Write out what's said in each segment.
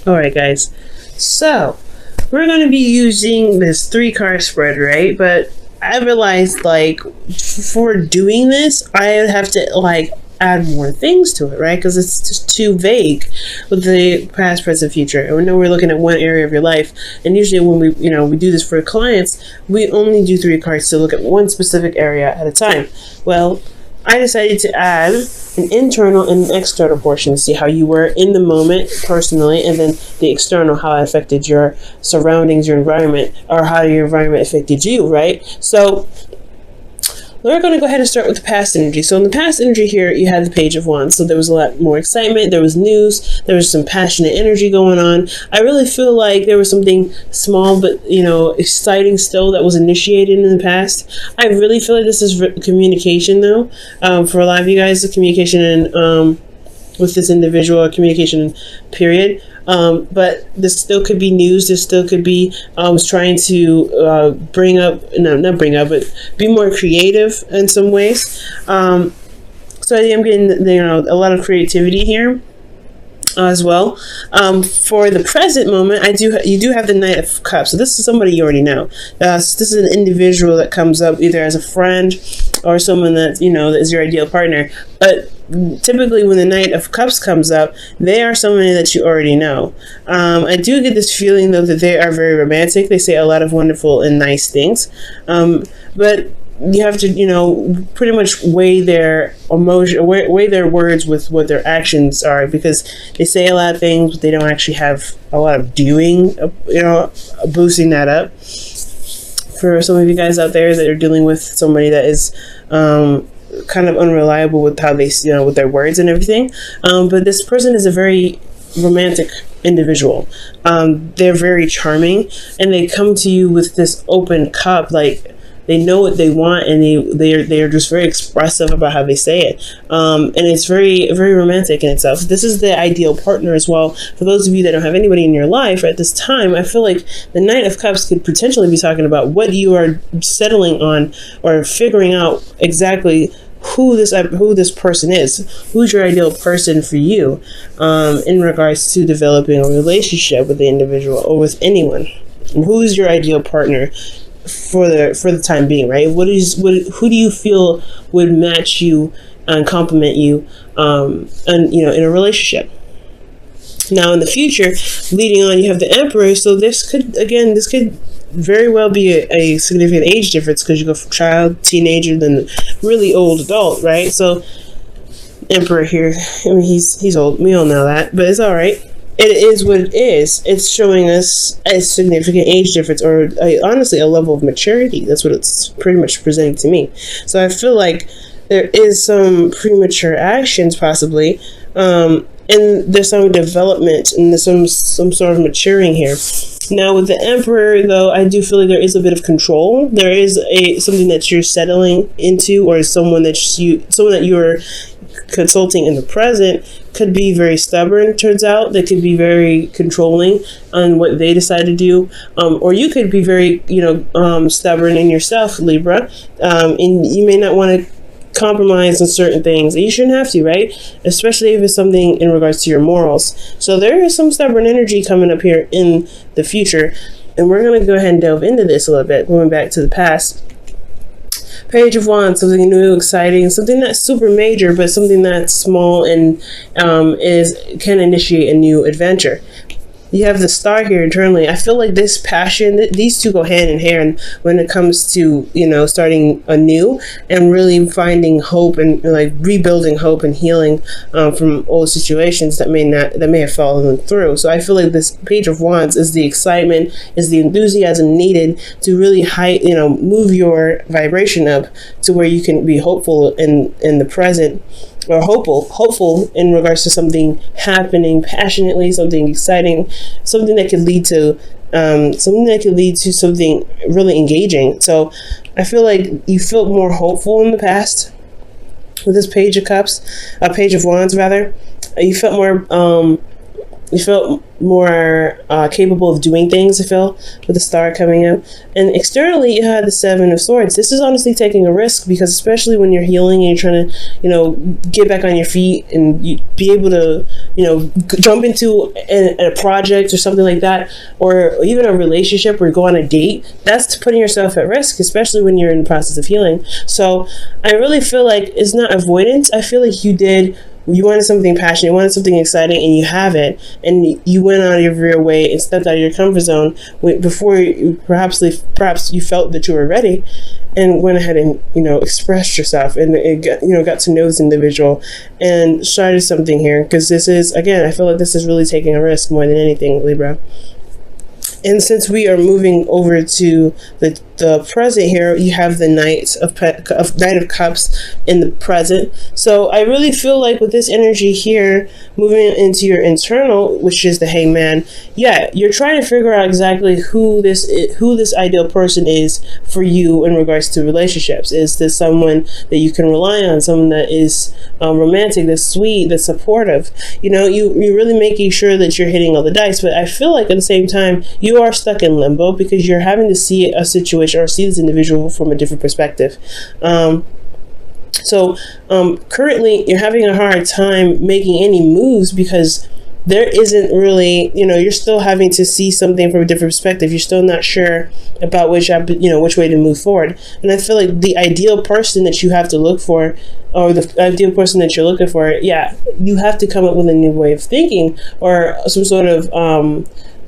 All right, guys. So we're going to be using this 3 card spread, right? But I realized, like, for doing this, I have to add more things to it, right? Because it's just too vague with the past, present, future. And we know we're looking at one area of your life, and usually when we do this for clients, we only do 3 cards to look at one specific area at a time. Well, I decided to add an internal and an external portion to see how you were in the moment personally, and then the external, how it affected your surroundings, your environment, or how your environment affected you, right? So we're going to go ahead and start with the past energy. So in the past energy here, you had the Page of Wands. So there was a lot more excitement. There was news. There was some passionate energy going on. I really feel like there was something small but, exciting still that was initiated in the past. I really feel like this is communication, though. For a lot of you guys, the communication and with this individual, communication period. But this still could be news. This still could be trying to not bring up, but be more creative in some ways. So I am getting a lot of creativity here as well. For the present moment, you do have the Knight of Cups. So this is somebody you already know. This is an individual that comes up either as a friend or someone that that is your ideal partner. But typically when the Knight of Cups comes up, they are somebody that you already know. I do get this feeling, though, that they are very romantic. They say a lot of wonderful and nice things. But you have to, pretty much weigh their emotion, weigh their words with what their actions are, because they say a lot of things, but they don't actually have a lot of doing, boosting that up. For some of you guys out there that are dealing with somebody that is kind of unreliable with how they, with their words and everything. But this person is a very romantic individual. They're very charming, and they come to you with this open cup, like they know what they want, and they are just very expressive about how they say it. And it's very, very romantic in itself. This is the ideal partner as well. For those of you that don't have anybody in your life at this time, I feel like the Knight of Cups could potentially be talking about what you are settling on or figuring out exactly who this person is, who's your ideal person for you, in regards to developing a relationship with the individual or with anyone. Who's your ideal partner for the time being, right? Who do you feel would match you and complement you, and in a relationship? Now in the future, leading on, you have the Emperor. So this could very well be a significant age difference, because you go from child, teenager, then really old adult, right? So Emperor here, I mean, he's old. We all know that, but it's all right. It is what it is. It's showing us a significant age difference, or honestly a level of maturity. That's what it's pretty much presenting to me. So I feel like there is some premature actions possibly, and there's some development and there's some sort of maturing here. Now with the Emperor, though, I do feel like there is a bit of control. There is something that you're settling into, or someone that you're consulting in the present could be very stubborn. Turns out they could be very controlling on what they decide to do, or you could be very stubborn in yourself, Libra, and you may not want to compromise on certain things. You shouldn't have to, right? Especially if it's something in regards to your morals. So there is some stubborn energy coming up here in the future, and we're going to go ahead and delve into this a little bit, going back to the past. Page of Wands, something new, exciting, something not super major, but something that's small and can initiate a new adventure. You have the Star here internally. I feel like this passion, these two go hand in hand when it comes to, starting anew and really finding hope and like rebuilding hope and healing from old situations that may have fallen through. So I feel like this Page of Wands is the excitement, is the enthusiasm needed to really move your vibration up to where you can be hopeful in the present, or hopeful in regards to something happening passionately, something exciting, something that could lead to something really engaging. So I feel like you felt more hopeful in the past with this Page of Cups, Page of Wands rather. You felt more you felt more capable of doing things, I feel, with the star coming up. And externally, you had the Seven of Swords. This is honestly taking a risk, because especially when you're healing and you're trying to, get back on your feet and be able to, jump into a project or something like that, or even a relationship or go on a date, that's putting yourself at risk, especially when you're in the process of healing. So I really feel like it's not avoidance. I feel like you wanted something passionate, you wanted something exciting, and you have it, and you went out of your way and stepped out of your comfort zone before perhaps you felt that you were ready, and went ahead and expressed yourself, and got to know this individual and started something here. Because this is, again, I feel like this is really taking a risk more than anything, Libra. And since we are moving over to the present here, you have the Knight of Cups in the present. So I really feel like with this energy here, moving into your internal, which is the Hangman, you're trying to figure out exactly who this ideal person is for you in regards to relationships. Is this someone that you can rely on, someone that is romantic, that's sweet, that's supportive? You're really making sure that you're hitting all the dice. But I feel like at the same time, you are stuck in limbo, because you're having to see a situation or see this individual from a different perspective. So currently you're having a hard time making any moves, because there isn't really, you're still having to see something from a different perspective. You're still not sure about which way to move forward. And I feel like the ideal person that you have to look for, or the ideal person that you're looking for, you have to come up with a new way of thinking, or some sort of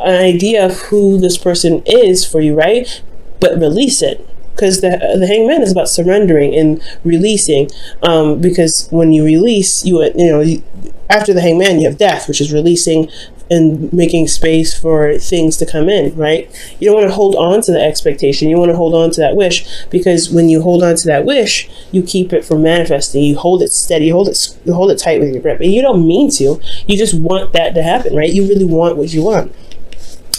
an idea of who this person is for you, right? But release it, because the Hangman is about surrendering and releasing. Because when you release, after the Hangman, you have Death, which is releasing and making space for things to come in, right? You don't want to hold on to the expectation. You want to hold on to that wish, because when you hold on to that wish, you keep it from manifesting. You hold it steady. You hold it tight with your grip, and you don't mean to. You just want that to happen, right? You really want what you want.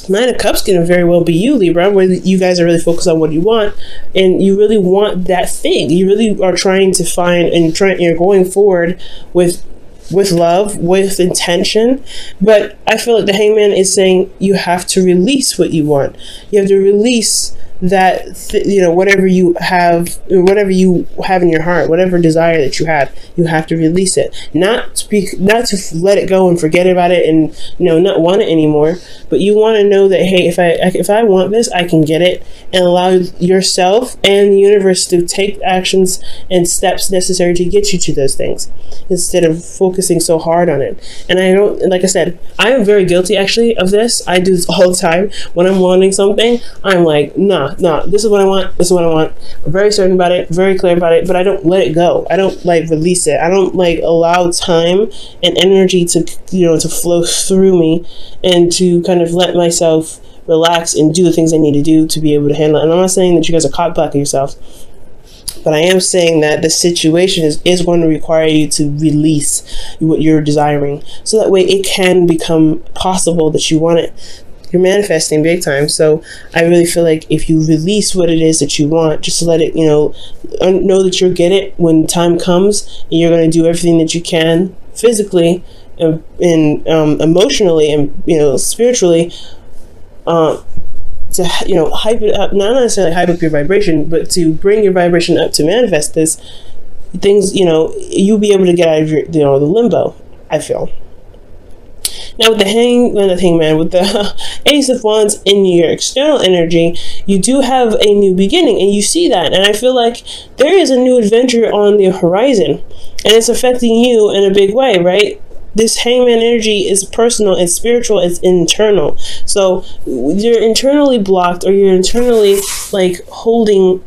Nine of Cups can very well be you, Libra, where you guys are really focused on what you want, and you really want that thing. You really are trying to find, and you're going forward with love, with intention. But I feel like the Hangman is saying you have to release what you want. You have to release that whatever you have in your heart, whatever desire that you have to release it. Not to let it go and forget about it and not want it anymore, but you want to know that, hey, if I want this, I can get it, and allow yourself and the universe to take actions and steps necessary to get you to those things, instead of focusing so hard on it. And I don't, like I said, I am very guilty actually of this. I do this all the time. When I'm wanting something, I'm like, nah, this is what I want. This is what I want. I'm very certain about it, very clear about it, but I don't let it go. I don't release it. I don't allow time and energy to to flow through me, and to kind of let myself relax and do the things I need to do to be able to handle it. And I'm not saying that you guys are caught blocking yourself, but I am saying that the situation is going to require you to release what you're desiring, so that way it can become possible that you want it. You're manifesting big time. So I really feel like if you release what it is that you want, just let it, know that you'll get it when time comes, and you're going to do everything that you can physically and emotionally and spiritually to hype it up, not necessarily hype up your vibration, but to bring your vibration up to manifest this things. You'll be able to get out of your the limbo, I feel. Now with the Hangman, with the Ace of Wands in your external energy, you do have a new beginning, and you see that. And I feel like there is a new adventure on the horizon, and it's affecting you in a big way, right? This Hangman energy is personal, it's spiritual, it's internal. So you're internally blocked, or you're internally holding,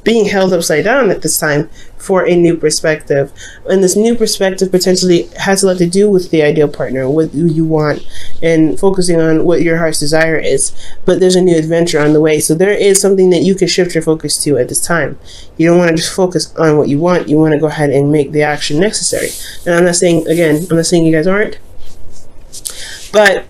being held upside down at this time for a new perspective. And this new perspective potentially has a lot to do with the ideal partner, what you want, and focusing on what your heart's desire is. But there's a new adventure on the way. So there is something that you can shift your focus to at this time. You don't want to just focus on what you want. You want to go ahead and make the action necessary. And I'm not saying you guys aren't. But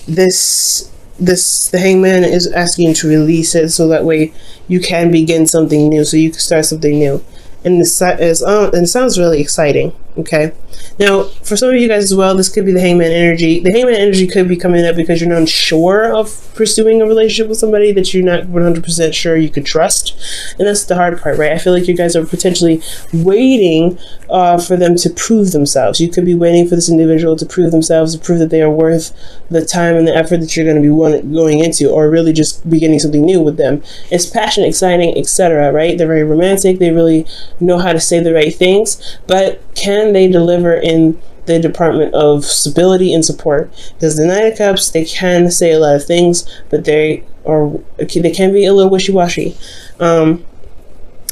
the Hangman is asking you to release it, so that way you can begin something new, so you can start something new. And it sounds really exciting. Okay. Now, for some of you guys as well, this could be the hangman energy. The hangman energy could be coming up because you're not sure of pursuing a relationship with somebody that you're not 100% sure you could trust. And that's the hard part, right? I feel like you guys are potentially waiting for them to prove themselves. You could be waiting for this individual to prove themselves, to prove that they are worth the time and the effort that you're going to be going into, or really just beginning something new with them. It's passionate, exciting, etc., right? They're very romantic. They really know how to say the right things, but can they deliver in the department of stability and support? Because the Knight of Cups, they can say a lot of things, but they can be a little wishy-washy.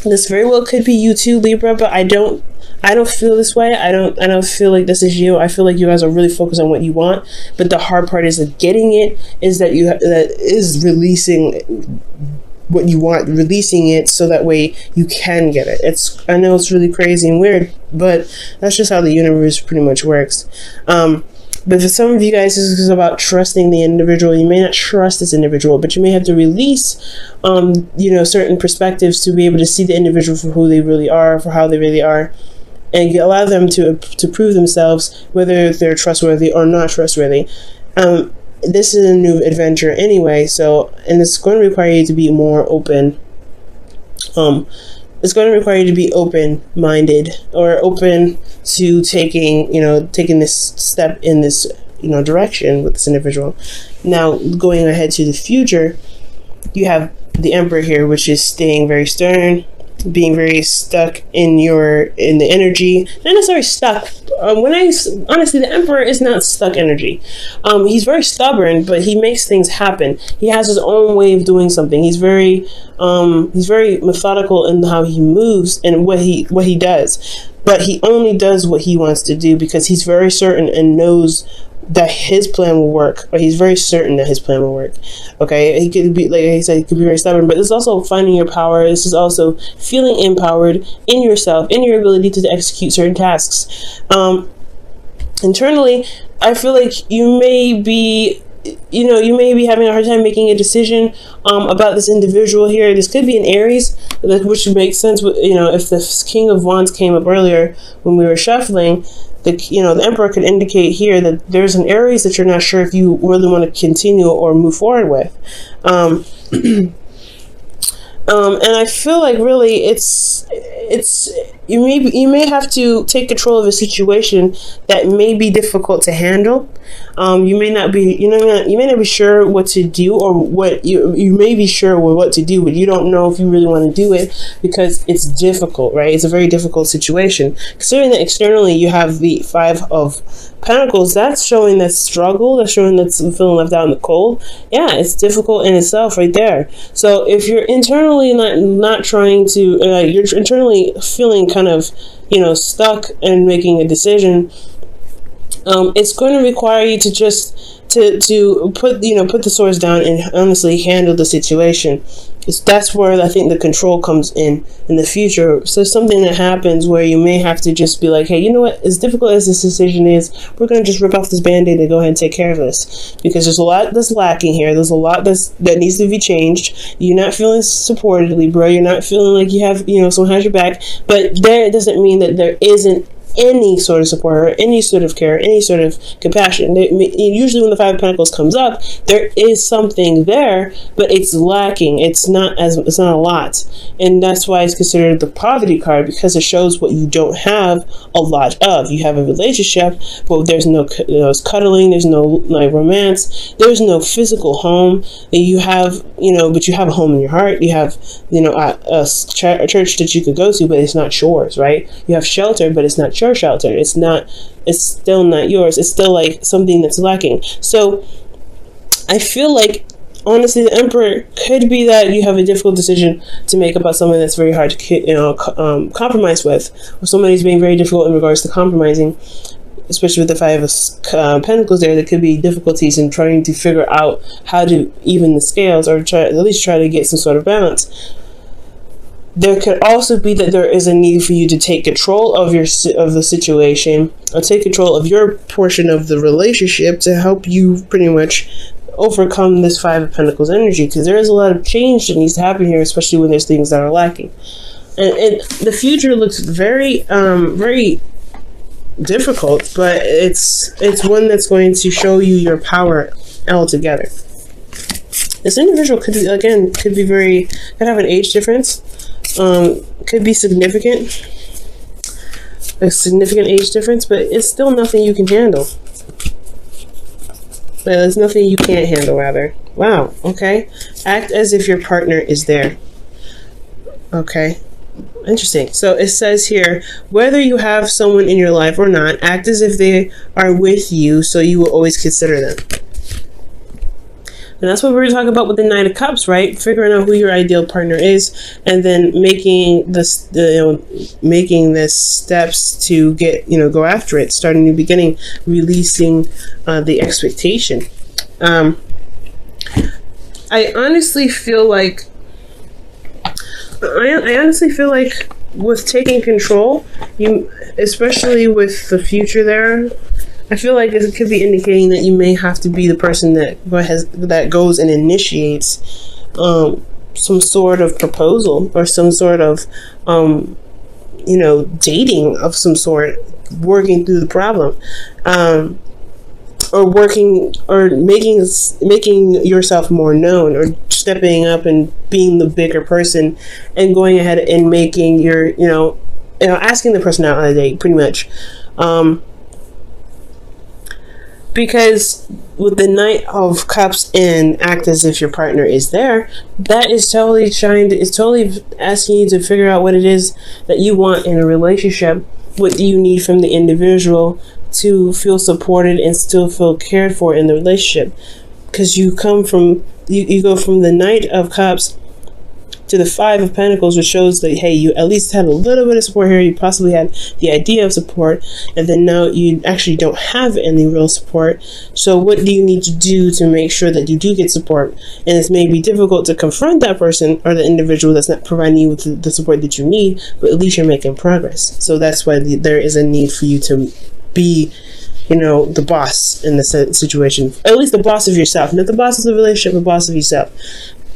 This very well could be you too, Libra, but I don't feel this way. I don't feel like this is you. I feel like you guys are really focused on what you want, but the hard part is that getting it is that that is releasing what you want, releasing it so that way you can get it. I know it's really crazy and weird, but that's just how the universe pretty much works. But for some of you guys, this is about trusting the individual. You may not trust this individual, but you may have to release, certain perspectives to be able to see the individual for who they really are, for how they really are, and allow them to prove themselves, whether they're trustworthy or not trustworthy. This is a new adventure anyway, and it's going to require you to be more open. It's going to require you to be open-minded or open to taking this step in this, direction with this individual. Now, going ahead to the future, you have the Emperor here, which is staying very stern, being very stuck in the energy. Not necessarily stuck. Honestly, the Emperor is not stuck energy. He's very stubborn, but he makes things happen. He has his own way of doing something. He's very methodical in how he moves and what he does. But he only does what he wants to do because he's very certain and knows that his plan will work, or he's very certain that his plan will work. Okay, he could be, like I said, he could be very stubborn, but it's also finding your power. This is also feeling empowered in yourself, in your ability to execute certain tasks. Internally, I feel like you may be having a hard time making a decision about this individual here. This could be an Aries, which makes sense. If the King of Wands came up earlier when we were shuffling, the Emperor could indicate here that there's an Aries that you're not sure if you really want to continue or move forward with. And I feel like really you may have to take control of a situation that may be difficult to handle. You may not be sure what to do, or what you may be sure what to do, but you don't know if you really want to do it because it's difficult, right? It's a very difficult situation. Considering that externally you have the Five of Pentacles, that's showing that struggle, that's showing that's feeling left out in the cold. Yeah, it's difficult in itself right there. So if you're internally not trying to, you're internally feeling kind of, stuck and making a decision, it's going to require you to just to put the swords down and honestly handle the situation. That's where I think the control comes in the future. So something that happens where you may have to just be like, hey, you know what? As difficult as this decision is, we're going to just rip off this Band-Aid and go ahead and take care of this. Because there's a lot that's lacking here. There's a lot that needs to be changed. You're not feeling supported, Libra. You're not feeling like you have, someone has your back. But there doesn't mean that there isn't any sort of support or any sort of care, any sort of compassion. Usually when the Five of Pentacles comes up, there is something there, but it's lacking. It's not a lot. And that's why it's considered the poverty card, because it shows what you don't have a lot of. You have a relationship, but there's no cuddling, there's no romance, there's no physical home. You have, but you have a home in your heart. You have, a church that you could go to, but it's not yours, right? You have shelter, but it's not your shelter. It's still not yours. It's still like something that's lacking. So I feel like honestly the Emperor could be that you have a difficult decision to make about someone that's very hard to compromise with, or somebody's being very difficult in regards to compromising, especially with the Five of Pentacles there. There could be difficulties in trying to figure out how to even the scales, or at least try to get some sort of balance. There could also be that there is a need for you to take control of the situation, or take control of your portion of the relationship to help you pretty much overcome this Five of Pentacles energy, because there is a lot of change that needs to happen here, especially when there's things that are lacking. And the future looks very, very difficult, but it's one that's going to show you your power altogether. This individual could be, again, could have an age difference, could be significant, a significant age difference, but it's still nothing you can handle. There's nothing you can't handle, rather. Wow, okay. Act as if your partner is there. Okay, interesting. So it says here, whether you have someone in your life or not, act as if they are with you, so you will always consider them. And that's what we were talking about with the Knight of Cups, right? Figuring out who your ideal partner is, and then making this, making the steps to get, go after it, starting a new beginning, releasing the expectation. I honestly feel like with taking control, especially with the future there, I feel like it could be indicating that you may have to be the person that goes and initiates some sort of proposal or some sort of dating of some sort, working through the problem, or working or making yourself more known, or stepping up and being the bigger person and going ahead and making your asking the person out on a date, pretty much. Because with the Knight of Cups and act as if your partner is there, that is totally totally asking you to figure out what it is that you want in a relationship. What do you need from the individual to feel supported and still feel cared for in the relationship? Because you go from the Knight of Cups to the Five of Pentacles, which shows that, hey, you at least had a little bit of support here. You possibly had the idea of support, and then now you actually don't have any real support. So what do you need to do to make sure that you do get support? And it's maybe difficult to confront that person or the individual that's not providing you with the support that you need, but at least you're making progress. So that's why there is a need for you to be the boss in the situation. At least the boss of yourself, not the boss of the relationship, the boss of yourself.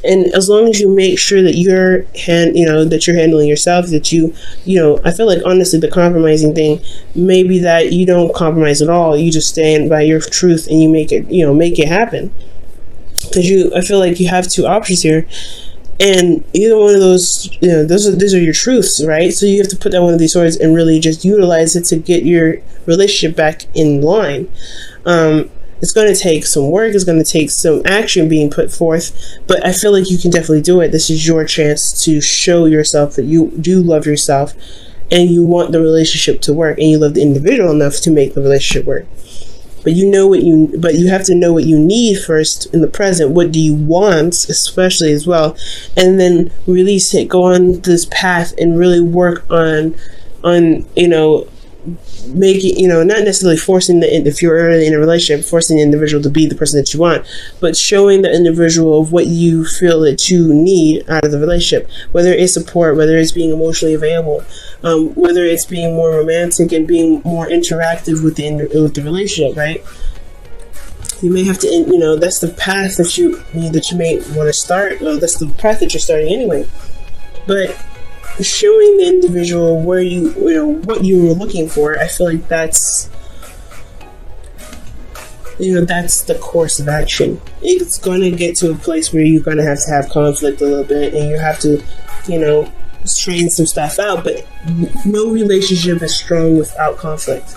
And as long as you make sure that you're handling yourself, that I feel like, honestly, the compromising thing may be that you don't compromise at all. You just stand by your truth and you make it happen. Because I feel like you have two options here, and either one of those, those are your truths, right? So you have to put down one of these swords and really just utilize it to get your relationship back in line. It's going to take some work. It's going to take some action being put forth, but I feel like you can definitely do it. This is your chance to show yourself that you do love yourself and you want the relationship to work, and you love the individual enough to make the relationship work. But you have to know what you need first in the present. What do you want, especially as well, and then release it. Go on this path and really work on making, not necessarily forcing if you're already in a relationship, forcing the individual to be the person that you want, but showing the individual of what you feel that you need out of the relationship, whether it's support, whether it's being emotionally available, whether it's being more romantic and being more interactive with the relationship, right? You may have to, that's the path that you may want to start. Well, that's the path that you're starting anyway, but showing the individual where what you were looking for, I feel like that's the course of action. It's going to get to a place where you're going to have conflict a little bit, and you have to straighten some stuff out, but no relationship is strong without conflict.